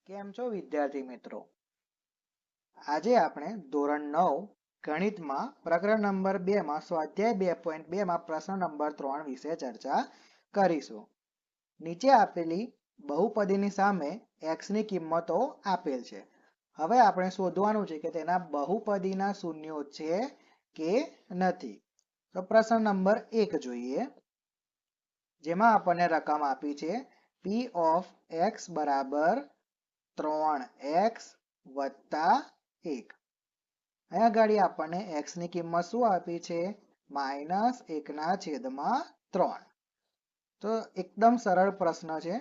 કેમ છો વિદ્યાર્થી મિત્રો? આજે આપણે ધોરણ 9 ગણિતમાં પ્રકરણ નંબર 2 માં સ્વાધ્યાય 2.2 માં પ્રશ્ન નંબર 3 વિશે ચર્ચા કરીશું. નીચે આપેલી બહુપદીની સામે x ની કિંમતો આપેલ છે. હવે આપણે શોધવાનું છે કે તેના બહુપદીના શૂન્યો છે કે નથી. તો પ્રશ્ન નંબર 1 જોઈએ, જેમાં આપણને રકમ આપી છે p of x બરાબર 3x વત્તા 1. અહીંયા આગળ આપણને x ની કિંમત શું આપી છે? -1/3. તો એકદમ સરળ પ્રશ્ન છે.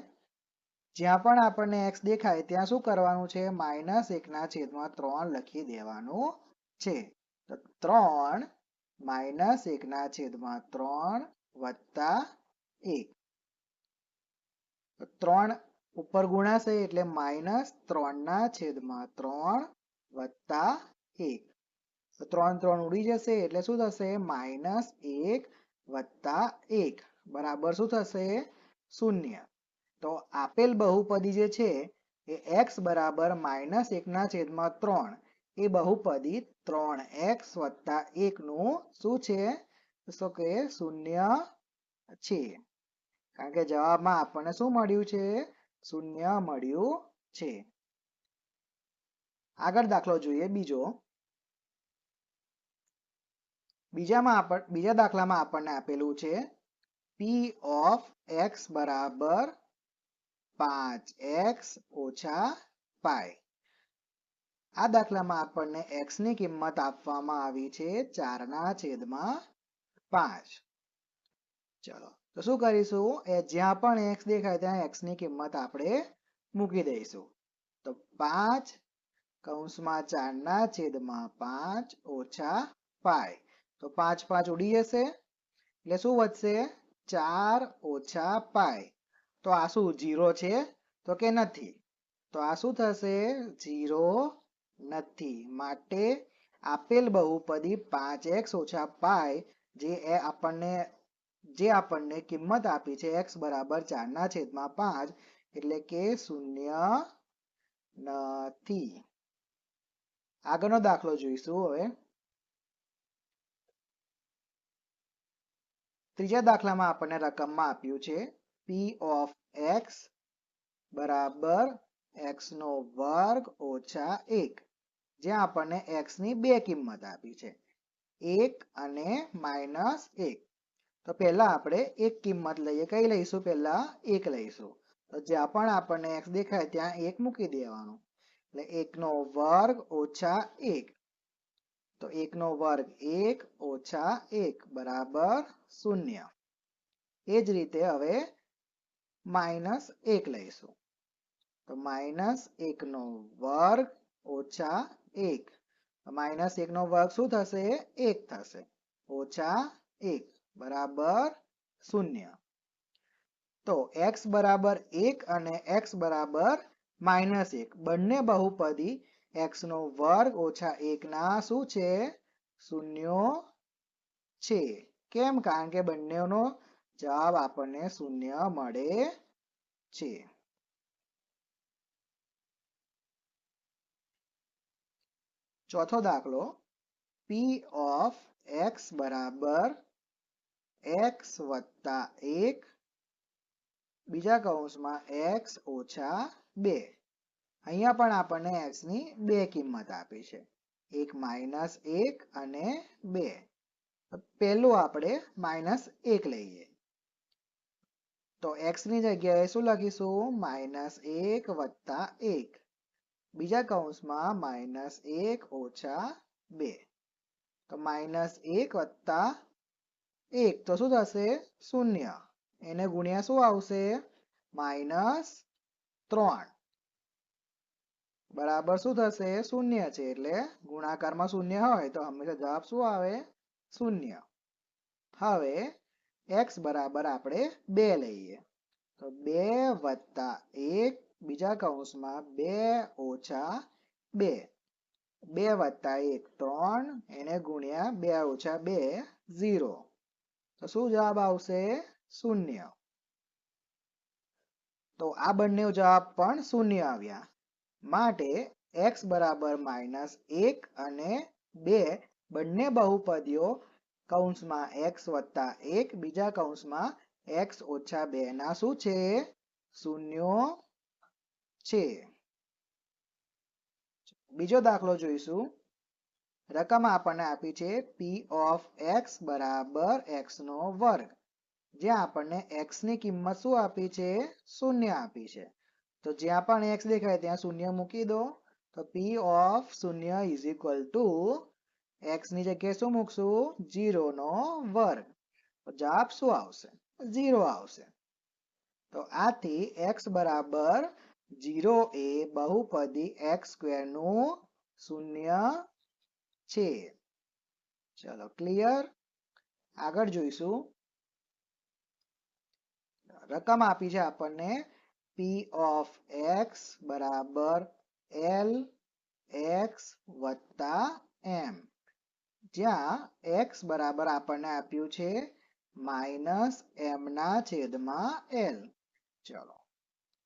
જ્યાં પણ આપણને x દેખાય ત્યાં શું કરવાનું છે? -1/3 લખી દેવાનું છે. તો 3 -1/3 વત્તા 1. 3 ઉપર ગુણાશે એટલે -3/3 વત્તા 1. તો 3 3 ઉડી જશે એટલે શું થશે? -1 વત્તા 1 બરાબર શું થશે? 0. તો આપેલ બહુપદી જે છે એ x બરાબર -1/3 એ બહુપદી 3x વત્તા 1 નું શું છે? તો કે 0 છે. કારણ કે જવાબમાં આપણને શું મળ્યું છે? 0 મળ્યું છે. આગળ દાખલો જોઈએ બીજો. બીજા દાખલામાં આપણને આપેલું છે p of x બરાબર 5x ઓછા પાઈ. આ દાખલામાં આપણને x ની કિંમત આપવામાં આવી છે 4/5. ચલો તો શું કરીશું? જ્યાં પણ x દેખાય ત્યાં x ની કિંમત આપણે મૂકી દઈશું. તો 5 કૌંસમાં 4/5 ઓછા પાઈ. તો 5 5 ઉડી જશે એટલે શું વધશે? 4 ઓછા પાઈ. તો આ શું 0 છે? તો કે નથી. તો આ શું થશે? 0 નથી. માટે આપેલ બહુપદી 5x ઓછા પાઈ જે આપણને કિંમત આપી છે x બરાબર 4/5 એટલે કે 0 નથી. આગળનો દાખલો જોઈશું. હવે ત્રીજા દાખલામાં આપણને રકમમાં આપ્યું છે p of x બરાબર x નો વર્ગ ઓછા 1, જ્યાં આપણને x ની બે કિંમત આપી છે, 1 અને -1. તો પહેલા આપણે એક કિંમત લઈએ. કઈ લઈશું? પહેલા 1 લઈશું. તો જ્યાં પણ આપણને x દેખાય ત્યાં 1 મૂકી દેવાનું. એટલે 1 નો વર્ગ ઓછા 1. તો 1 નો વર્ગ 1 ઓછા 1 બરાબર 0. એ જ રીતે હવે -1 લઈશું. તો -1 નો વર્ગ ઓછા 1. -1 નો વર્ગ શું થશે? 1 થશે. ઓછા 1 બરાબર 0. તો x બરાબર 1 અને x બરાબર -1 બંને બહુપદી x નો વર્ગ ઓછા 1 ના શું છે? શૂન્યો છે. કેમ? કારણ કે બંનેનો જવાબ આપણને 0 મળે છે. ચોથો દાખલો, p of x બરાબર x વત્તા 1 બીજા કૌંસમાં x ઓછા 2. અહીંયા પણ આપણને x ની બે કિંમત આપી છે, એક -1 અને 2. પહેલું આપણે -1 લઈએ. તો x ની જગ્યાએ શું લખીશું? -1 વત્તા 1 બીજા કૌંસમાં -1 ઓછા 2. તો -1 વત્તા 1 તો શું થશે? 0. એને ગુણ્યા શું આવશે? -3 બરાબર શું થશે? 0 છે. એટલે ગુણાકારમાં 0 હોય તો હંમેશા જવાબ શું આવે? 0. હવે x બરાબર આપણે 2 લઈએ. તો 2 વત્તા 1 બીજા કૌંસમાં 2 ઓછા 2. 2 વત્તા 1 3 એને ગુણ્યા 2 ઓછા 2 0. તો શું જવાબ આવશે? 0. તો આ બંને જવાબ પણ 0 આવ્યા. માટે x બરાબર -1 અને 2 બંને બહુપદીઓ કૌંસમાં x વત્તા 1 બીજા કૌંસમાં x ઓછા 2 ના શું છે શૂન્યો છે. બીજો દાખલો જોઈશું. રકમ આપણને આપી છે p ઓફ x બરાબર x નો વર્ગ, જ્યાં આપણને x ની કિંમત શું આપી છે શૂન્ય આપી છે. તો જ્યાં પણ x દેખાય ત્યાં શૂન્ય મૂકી દો. તો p ઓફ શૂન્ય ઇઝ ઇક્વલ ટુ x ની જગ્યાએ શું મૂકશું 0 નો વર્ગ. તો જવાબ શું આવશે 0 આવશે. તો આથી x બરાબર 0 એ બહુપદી x સ્ક્વેર નું શૂન્ય છે. ચલો ક્લિયર. આગળ જોઈશું. રકમ આપી છે આપણને p ઓફ x બરાબર l x વત્તા m, જ્યાં x બરાબર આપણને આપ્યું છે -m ના છેદમાં l. ચલો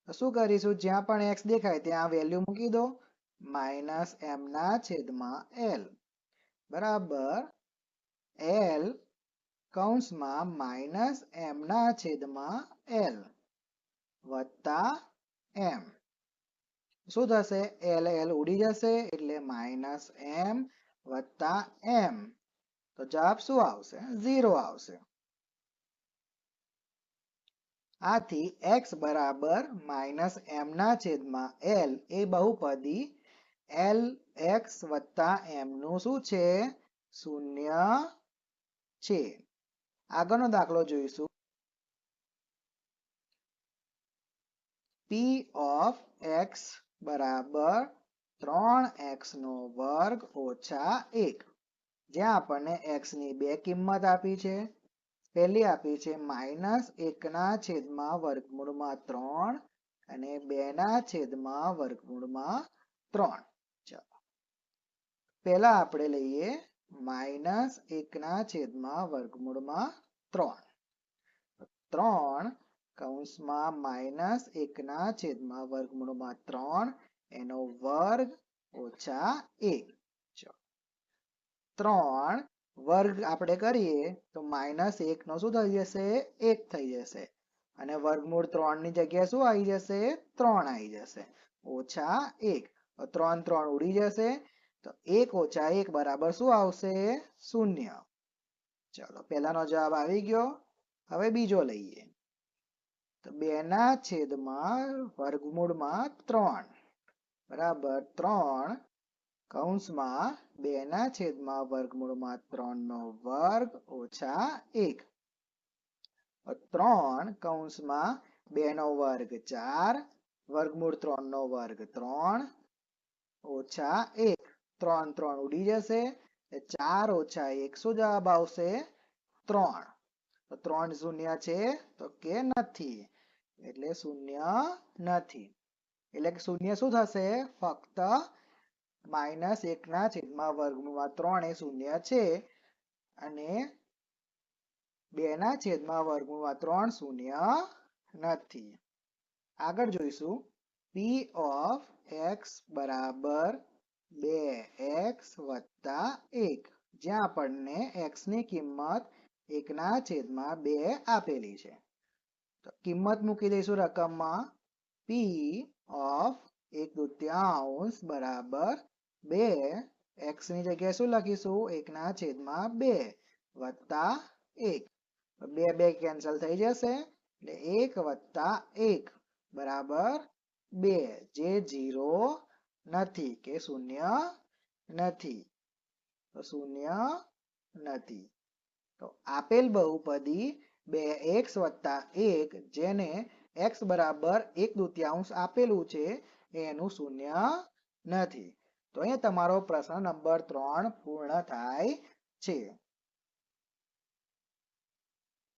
તો શું કરીશું, જ્યાં પણ x દેખાય ત્યાં વેલ્યુ મૂકી દો. -m ના છેદમાં l બરાબર l કૌંસમાં -m ના છેદમાં l વત્તા m. શું થશે l l ઉડી જશે એટલે -m વત્તા m. તો જવાબ શું આવશે 0 આવશે. આથી x બરાબર -m ના છેદમાં l એ બહુપદી l x વત્તા m નું શું છે શૂન્ય છે. આગળનો દાખલો જોઈશું. p ઓફ x બરાબર 3x નો વર્ગ ઓછા 1, જ્યાં આપણને x ની બે કિંમત આપી છે. પહેલી આપી છે -1 ના છેદમાં વર્ગમૂળમાં 3 અને 2 ના છેદમાં વર્ગમૂળમાં 3. ચાલો પહેલા આપણે લઈએ -1 ના છેદમાં વર્ગમૂળમાં 3. 3 કૌંસમાં -1 ના છેદમાં વર્ગમૂળમાં 3 એનો વર્ગ ઓછા 1. 3 વર્ગ આપણે કરીએ તો -1 નો શું થઈ જશે 1 થઈ જશે અને વર્ગમૂળ 3 ની જગ્યાએ શું આવી જશે 3 આવી જશે ઓછા 1. 3 3 ઉડી જશે તો 1 ઓછા 1 બરાબર શું આવશે 0. ચલો પહેલાનો જવાબ આવી ગયો. હવે બીજો લઈએ. તો 2 ના છેદમાં વર્ગમૂળમાં 3 બરાબર 3 કૌંસમાં 2 ના છેદમાં વર્ગમૂળમાં 3 નો વર્ગ ઓછા 1. 3 કૌંસમાં 2 નો વર્ગ 4 વર્ગમૂળ 3 નો વર્ગ 3 ઓછા 1. 3 3 ઉડી જશે 4 ઓછા 1 શું જવાબ આવશે 3. તો 3 શૂન્ય છે તો કે નથી એટલે શૂન્ય નથી. એટલે કે શૂન્ય શું થશે ફક્ત -1 ના છેદમાં વર્ગમૂળમાં 3 એ શૂન્ય છે અને 2 ના છેદમાં વર્ગમૂળમાં 3 શૂન્ય નથી. આગળ જોઈશું. p ઓફ x બરાબર 2x વત્તા 1, જ્યાં આપણને x ની કિંમત 1 ના છેદમાં 2 આપેલી છે. તો કિંમત મૂકી દઈશું રકમમાં. p ઓફ 1/2 બરાબર 2, x ની જગ્યાએ શું લખીશું 1 ના છેદમાં 2 વત્તા 1. 2 2 કેન્સલ થઈ જશે એટલે 1 વત્તા 1 બરાબર 2, જે 0 નથી કે શૂન્ય નથી. તો શૂન્ય નથી. તો આપેલ બહુપદી 2x વત્તા 1 જેને x બરાબર 1/2 આપેલું છે એનું શૂન્ય નથી. તો અહીંયા તમારો પ્રશ્ન નંબર 3 પૂર્ણ થાય છે.